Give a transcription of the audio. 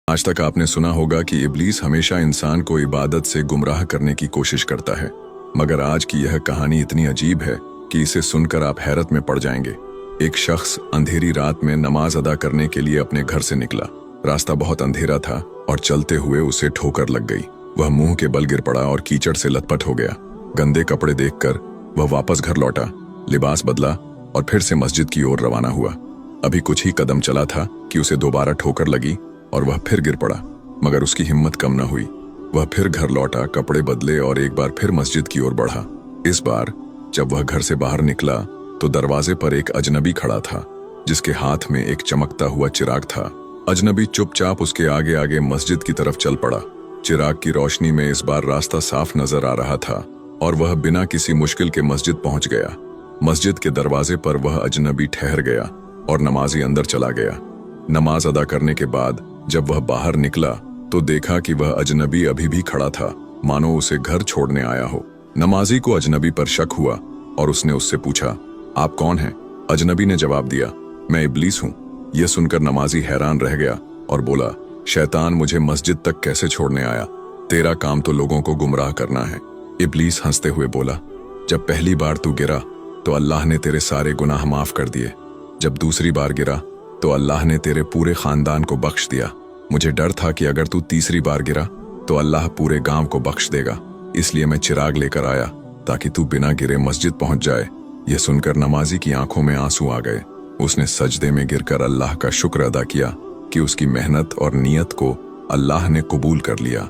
आज तक आपने सुना होगा कि इब्लीस हमेशा इंसान को इबादत से गुमराह करने की कोशिश करता है, मगर आज की यह कहानी इतनी अजीब है कि इसे सुनकर आप हैरत में पड़ जाएंगे। एक शख्स अंधेरी रात में नमाज अदा करने के लिए अपने घर से निकला। रास्ता बहुत अंधेरा था और चलते हुए उसे ठोकर लग गई। वह मुंह के बल गिर पड़ा और कीचड़ से लथपथ हो गया। गंदे कपड़े देखकर वह वापस घर लौटा, लिबास बदला और फिर से मस्जिद की ओर रवाना हुआ। अभी कुछ ही कदम चला था कि उसे दोबारा ठोकर लगी और वह फिर गिर पड़ा, मगर उसकी हिम्मत कम न हुई। वह फिर घर लौटा, कपड़े बदले और एक बार फिर मस्जिद की ओर बढ़ा। इस बार जब वह घर से बाहर निकला तो दरवाजे पर एक अजनबी खड़ा था, जिसके हाथ में एक चमकता हुआ चिराग था। अजनबी चुपचाप उसके आगे आगे मस्जिद की तरफ चल पड़ा। चिराग की रोशनी में इस बार रास्ता साफ नजर आ रहा था और वह बिना किसी मुश्किल के मस्जिद पहुंच गया। मस्जिद के दरवाजे पर वह अजनबी ठहर गया और नमाजी अंदर चला गया। नमाज अदा करने के बाद जब वह बाहर निकला तो देखा कि वह अजनबी अभी भी खड़ा था, मानो उसे घर छोड़ने आया हो। नमाजी को अजनबी पर शक हुआ और उसने उससे पूछा, आप कौन हैं? अजनबी ने जवाब दिया, मैं इब्लीस हूँ। यह सुनकर नमाजी हैरान रह गया और बोला, शैतान मुझे मस्जिद तक कैसे छोड़ने आया? तेरा काम तो लोगों को गुमराह करना है। इब्लीस हंसते हुए बोला, जब पहली बार तू गिरा तो अल्लाह ने तेरे सारे गुनाह माफ कर दिए। जब दूसरी बार गिरा तो अल्लाह ने तेरे पूरे खानदान को बख्श दिया। मुझे डर था कि अगर तू तीसरी बार गिरा तो अल्लाह पूरे गांव को बख्श देगा, इसलिए मैं चिराग लेकर आया ताकि तू बिना गिरे मस्जिद पहुंच जाए। यह सुनकर नमाजी की आंखों में आंसू आ गए। उसने सजदे में गिरकर अल्लाह का शुक्र अदा किया कि उसकी मेहनत और नियत को अल्लाह ने कबूल कर लिया।